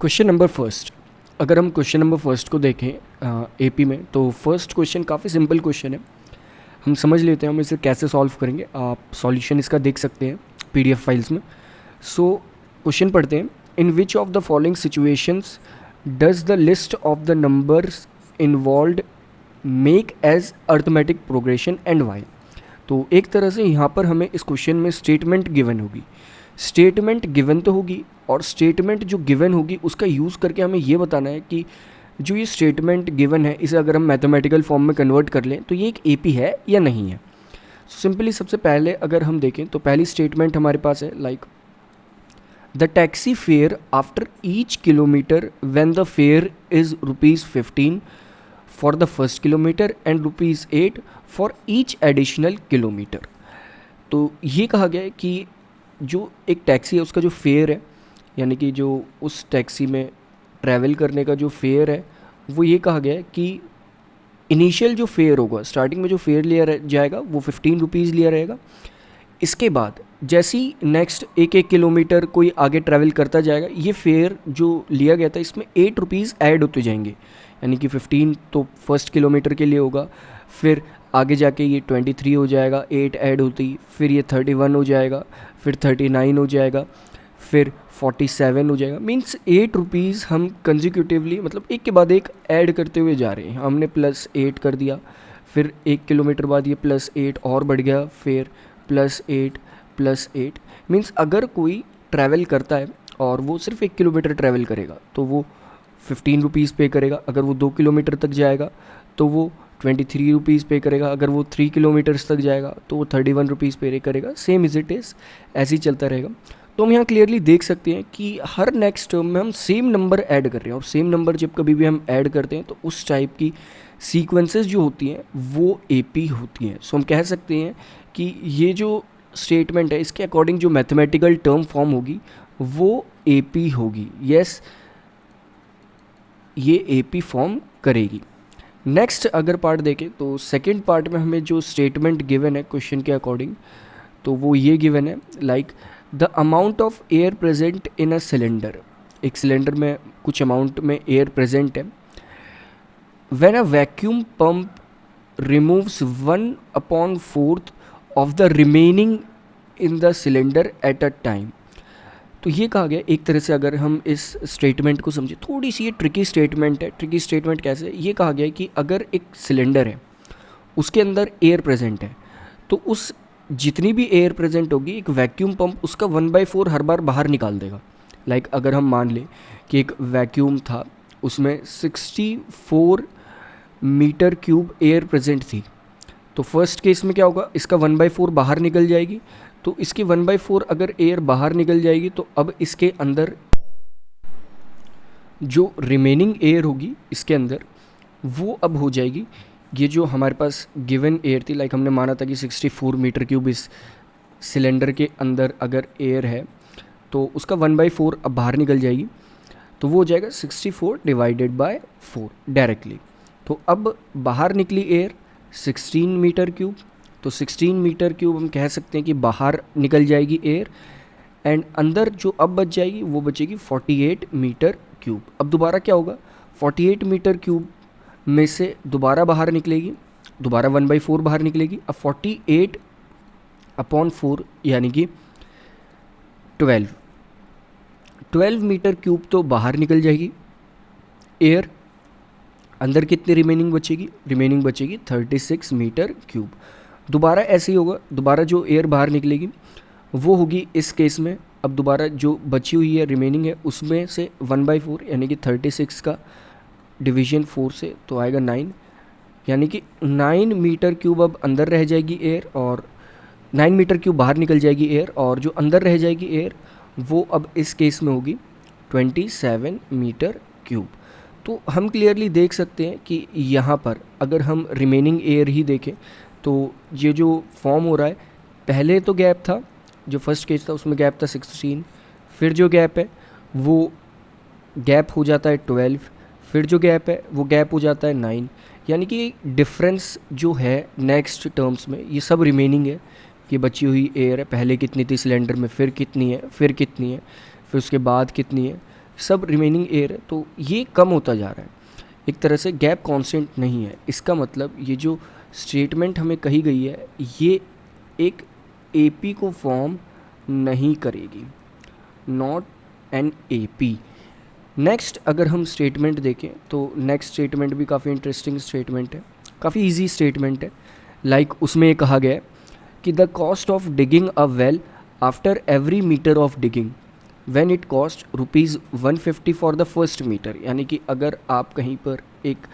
Question number first. अगर हम question number first को देखें एपी में, तो फर्स्ट क्वेश्चन काफ़ी सिंपल क्वेश्चन है। हम समझ लेते हैं हम इसे कैसे सॉल्व करेंगे। आप सॉल्यूशन इसका देख सकते हैं पीडीएफ फाइल्स में। सो क्वेश्चन पढ़ते हैं। In which of the following situations does the list of the numbers involved make as arithmetic progression and why. तो एक तरह से यहाँ पर हमें इस क्वेश्चन में स्टेटमेंट गिवन होगी। स्टेटमेंट गिवन तो होगी, और स्टेटमेंट जो गिवन होगी उसका यूज़ करके हमें ये बताना है कि जो ये स्टेटमेंट गिवन है इसे अगर हम मैथमेटिकल फॉर्म में कन्वर्ट कर लें तो ये एक एपी है या नहीं है। सिंपली सबसे पहले अगर हम देखें तो पहली स्टेटमेंट हमारे पास है like the taxi fare after each kilometre when the fair is ₹15 for the first kilometre and ₹8 for each additional kilometre. तो ये कहा गया है कि जो एक टैक्सी है उसका जो फेयर है, यानी कि जो उस टैक्सी में ट्रैवल करने का जो फेयर है, वो ये कहा गया है कि इनिशियल जो फेयर होगा, स्टार्टिंग में जो फेयर लिया जाएगा वो ₹15 लिया रहेगा। इसके बाद जैसे ही नेक्स्ट एक एक किलोमीटर कोई आगे ट्रैवल करता जाएगा, ये फेयर जो लिया गया था इसमें ₹8 ऐड होते जाएंगे, यानी कि 15 तो फर्स्ट किलोमीटर के लिए होगा, फिर आगे जाके ये 23 हो जाएगा, 8 ऐड होती, फिर ये 31 हो जाएगा, फिर 39 हो जाएगा, फिर 47 हो जाएगा। मीन्स ₹8 हम कंजिक्यूटिवली मतलब एक के बाद एक ऐड करते हुए जा रहे हैं। हमने +8 कर दिया, फिर 1 किलोमीटर बाद ये +8 और बढ़ गया, फिर +8 +8। मीन्स अगर कोई ट्रैवल करता है और वो सिर्फ 1 किलोमीटर ट्रैवल करेगा तो वो ₹15 पे करेगा। अगर वो 2 किलोमीटर तक जाएगा तो वो ₹23 पे करेगा। अगर वो 3 किलोमीटर्स तक जाएगा तो वो ₹31 पे करेगा। सेम इज़ इट इज़, ऐसे ही चलता रहेगा। तो हम यहाँ क्लियरली देख सकते हैं कि हर नेक्स्ट टर्म में हम सेम नंबर ऐड कर रहे हैं, और सेम नंबर जब कभी भी हम ऐड करते हैं तो उस टाइप की सीक्वेंसेस जो होती हैं वो एपी होती हैं। सो हम कह सकते हैं कि ये जो स्टेटमेंट है इसके अकॉर्डिंग जो मैथमेटिकल टर्म फॉर्म होगी वो एपी होगी। यस, ये एपी फॉर्म करेगी। नेक्स्ट अगर पार्ट देखें तो सेकंड पार्ट में हमें जो स्टेटमेंट गिवन है क्वेश्चन के अकॉर्डिंग, तो वो ये गिवन है like the amount of air present in a cylinder. एक सिलेंडर में कुछ अमाउंट में एयर प्रेजेंट है। When a vacuum pump removes 1/4 of the remaining in the cylinder at a time. तो ये कहा गया, एक तरह से अगर हम इस स्टेटमेंट को समझे, थोड़ी सी ये ट्रिकी स्टेटमेंट है। ट्रिकी स्टेटमेंट कैसे? ये कहा गया है कि अगर एक सिलेंडर है उसके अंदर एयर प्रेजेंट है, तो उस जितनी भी एयर प्रेजेंट होगी एक वैक्यूम पंप उसका 1/4 हर बार बाहर निकाल देगा। लाइक अगर हम मान लें कि एक वैक्यूम था, उसमें 64 मीटर क्यूब एयर प्रेजेंट थी, तो फर्स्ट केस में क्या होगा, इसका 1/4 बाहर निकल जाएगी। तो इसकी 1/4 अगर एयर बाहर निकल जाएगी तो अब इसके अंदर जो रिमेनिंग एयर होगी इसके अंदर वो अब हो जाएगी, ये जो हमारे पास गिवन एयर थी, लाइक हमने माना था कि 64 मीटर क्यूब इस सिलेंडर के अंदर अगर एयर है तो उसका 1/4 अब बाहर निकल जाएगी, तो वो हो जाएगा 64 डिवाइडेड बाय 4 डायरेक्टली। तो अब बाहर निकली एयर 16 मीटर क्यूब, तो 16 मीटर क्यूब हम कह सकते हैं कि बाहर निकल जाएगी एयर, एंड अंदर जो अब बच जाएगी वो बचेगी 48 मीटर क्यूब। अब दोबारा क्या होगा, 48 मीटर क्यूब में से दोबारा बाहर निकलेगी, दोबारा 1/4 बाहर निकलेगी। अब 48/4 यानी कि 12 मीटर क्यूब तो बाहर निकल जाएगी एयर। अंदर कितनी रिमेनिंग बचेगी? रिमेनिंग बचेगी 36 मीटर क्यूब। दोबारा ऐसे ही होगा, दोबारा जो एयर बाहर निकलेगी वो होगी इस केस में, अब दोबारा जो बची हुई है रिमेनिंग है उसमें से 1/4 यानी कि 36 का डिवीजन 4 से तो आएगा 9, यानी कि 9 मीटर क्यूब अब अंदर रह जाएगी एयर, और 9 मीटर क्यूब बाहर निकल जाएगी एयर, और जो अंदर रह जाएगी एयर वो अब इस केस में होगी 27 मीटर क्यूब। तो हम क्लियरली देख सकते हैं कि यहाँ पर अगर हम रिमेनिंग एयर ही देखें तो ये जो फॉर्म हो रहा है, पहले तो गैप था, जो फर्स्ट केस था उसमें गैप था 16, फिर जो गैप है वो गैप हो जाता है 12, फिर जो गैप है वो गैप हो जाता है 9, यानी कि डिफरेंस जो है नेक्स्ट टर्म्स में ये सब रिमेनिंग है। ये बची हुई एयर है, पहले कितनी थी सिलेंडर में, फिर कितनी है, फिर कितनी है, फिर उसके बाद कितनी है, सब रिमेनिंग एयर है, तो ये कम होता जा रहा है। एक तरह से गैप कांस्टेंट नहीं है। इसका मतलब ये जो स्टेटमेंट हमें कही गई है ये एक एपी को फॉर्म नहीं करेगी, नॉट एन एपी। नेक्स्ट अगर हम स्टेटमेंट देखें तो नेक्स्ट स्टेटमेंट भी काफ़ी इंटरेस्टिंग स्टेटमेंट है, काफ़ी इजी स्टेटमेंट है। उसमें ये कहा गया है कि the cost of digging a well after every metre of digging when it cost ₹150 for the first metre. यानी कि अगर आप कहीं पर एक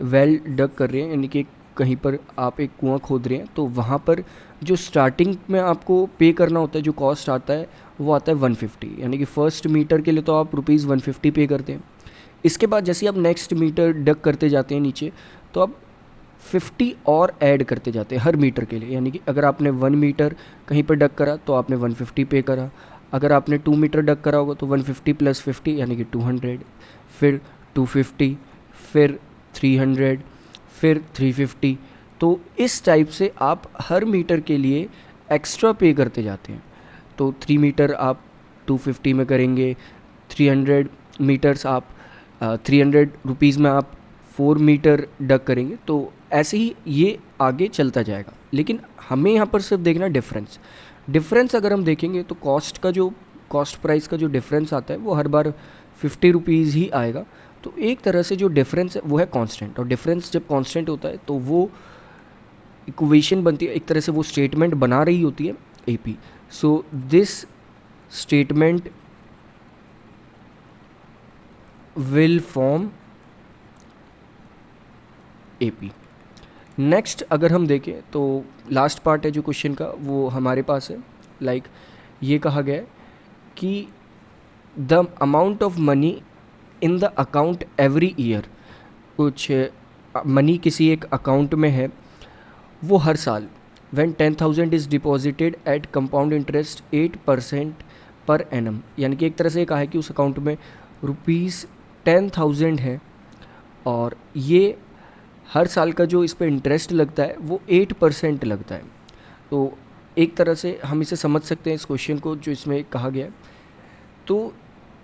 वेल डग कर रहे हैं, यानी कि कहीं पर आप एक कुआं खोद रहे हैं, तो वहाँ पर जो स्टार्टिंग में आपको पे करना होता है, जो कॉस्ट आता है वो आता है 150, यानी कि फर्स्ट मीटर के लिए तो आप ₹150 पे करते हैं। इसके बाद जैसे आप नेक्स्ट मीटर डग करते जाते हैं नीचे, तो आप 50 और ऐड करते जाते हैं हर मीटर के लिए। यानी कि अगर आपने 1 मीटर कहीं पर डग करा तो आपने 150 पे करा, अगर आपने 2 मीटर डग करा होगा तो 150 प्लस 50 यानी कि 200, फिर 250, फिर 300, फिर 350। तो इस टाइप से आप हर मीटर के लिए एक्स्ट्रा पे करते जाते हैं। तो 3 मीटर आप 250 में करेंगे, 300 मीटर्स आप 300 रुपीज़ में आप 4 मीटर डग करेंगे, तो ऐसे ही ये आगे चलता जाएगा। लेकिन हमें यहाँ पर सिर्फ देखना डिफरेंस अगर हम देखेंगे तो कॉस्ट प्राइस का जो डिफरेंस आता है वो हर बार 50 रुपीज़ ही आएगा। तो एक तरह से जो डिफरेंस है वो है कांस्टेंट, और डिफरेंस जब कांस्टेंट होता है तो वो इक्वेशन बनती है, एक तरह से वो स्टेटमेंट बना रही होती है AP. So this statement will form AP. Next अगर हम देखें तो लास्ट पार्ट है जो क्वेश्चन का वो हमारे पास है। ये कहा गया है कि the amount of money in the account every year, कुछ मनी किसी एक अकाउंट में है वो हर साल, when 10,000 is deposited at compound interest 8% per annum. यानी कि एक तरह से ये कहा है कि उस अकाउंट में ₹10,000 है और ये हर साल का जो इस पर इंटरेस्ट लगता है वो 8% लगता है। तो एक तरह से हम इसे समझ सकते हैं इस क्वेश्चन को जो इसमें कहा गया है। तो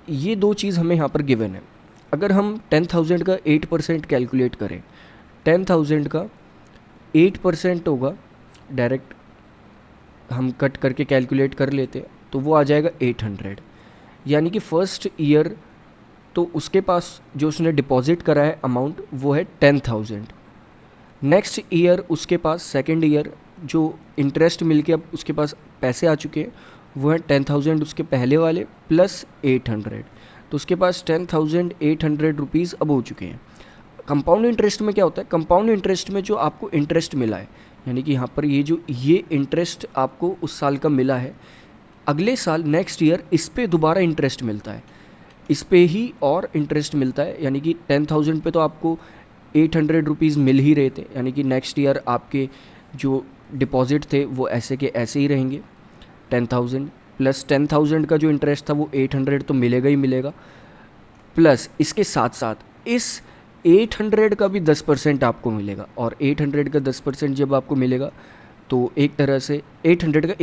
ये दो चीज़ हमें यहाँ पर गिवन है। अगर हम 10,000 का 8% कैलकुलेट करें, 10,000 का 8% होगा, डायरेक्ट हम कट करके कैलकुलेट कर लेते हैं तो वो आ जाएगा 800। यानी कि फर्स्ट ईयर तो उसके पास जो उसने डिपॉजिट करा है अमाउंट वो है 10,000। नेक्स्ट ईयर उसके पास सेकेंड ईयर जो इंटरेस्ट मिलके अब उसके पास पैसे आ चुके हैं वो है 10,000 उसके पहले वाले प्लस 800, तो उसके पास 10,800 रुपीज़ अब हो चुके हैं। कंपाउंड इंटरेस्ट में क्या होता है, कंपाउंड इंटरेस्ट में जो आपको इंटरेस्ट मिला है, यानी कि यहाँ पर ये इंटरेस्ट आपको उस साल का मिला है, अगले साल नेक्स्ट ईयर इस पे दोबारा इंटरेस्ट मिलता है, इस पे ही और इंटरेस्ट मिलता है। यानी कि 10,000 पे तो आपको 800 रुपीज़ मिल ही रहे थे, यानी कि नेक्स्ट ईयर आपके जो डिपॉजिट थे वो ऐसे के ऐसे ही रहेंगे। 10,000 प्लस 10,000 का जो इंटरेस्ट था वो 800 तो मिलेगा ही मिलेगा, प्लस इसके साथ साथ इस 800 का भी 10% आपको मिलेगा, और 800 का 10% जब आपको मिलेगा तो एक तरह से 800 का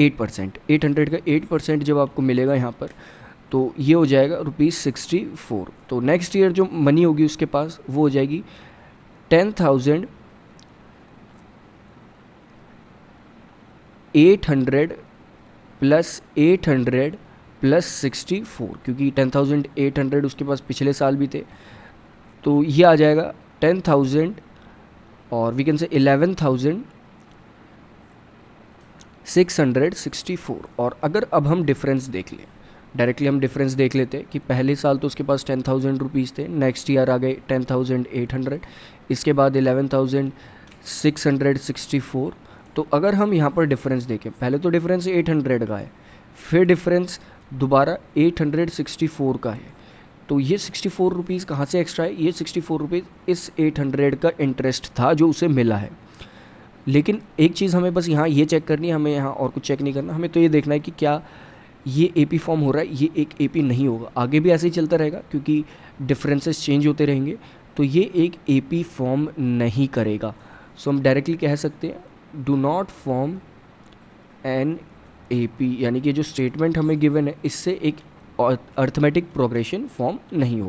8% जब आपको मिलेगा यहाँ पर, तो ये हो जाएगा ₹64। तो नेक्स्ट ईयर जो मनी होगी उसके पास वो हो जाएगी 10,800 प्लस 800 प्लस 64, क्योंकि 10,800 उसके पास पिछले साल भी थे, तो ये आ जाएगा 10,000 और वी कैन से 11,664। और अगर अब हम डिफरेंस देख लें, डायरेक्टली हम डिफरेंस देख लेते हैं कि पहले साल तो उसके पास 10,000 रुपीज़ थे, नेक्स्ट ईयर आ गए 10,800, इसके बाद 11,664। तो अगर हम यहाँ पर डिफरेंस देखें, पहले तो डिफरेंस 800 का है, फिर डिफरेंस दोबारा 864 का है, तो ये 64 रुपीज़ कहाँ से एक्स्ट्रा है, ये 64 रुपीज़ इस 800 का इंटरेस्ट था जो उसे मिला है। लेकिन एक चीज़ हमें बस यहाँ ये चेक करनी है, हमें यहाँ और कुछ चेक नहीं करना, हमें तो ये देखना है कि क्या ये एपी फॉर्म हो रहा है, ये एक एपी नहीं होगा, आगे भी ऐसे ही चलता रहेगा क्योंकि डिफरेंसेस चेंज होते रहेंगे, तो ये एक एपी फॉर्म नहीं करेगा। सो हम डायरेक्टली कह सकते हैं do not form an AP, यानी कि जो स्टेटमेंट हमें गिवन है इससे एक अर्थमेटिक प्रोग्रेशन फॉर्म नहीं हो।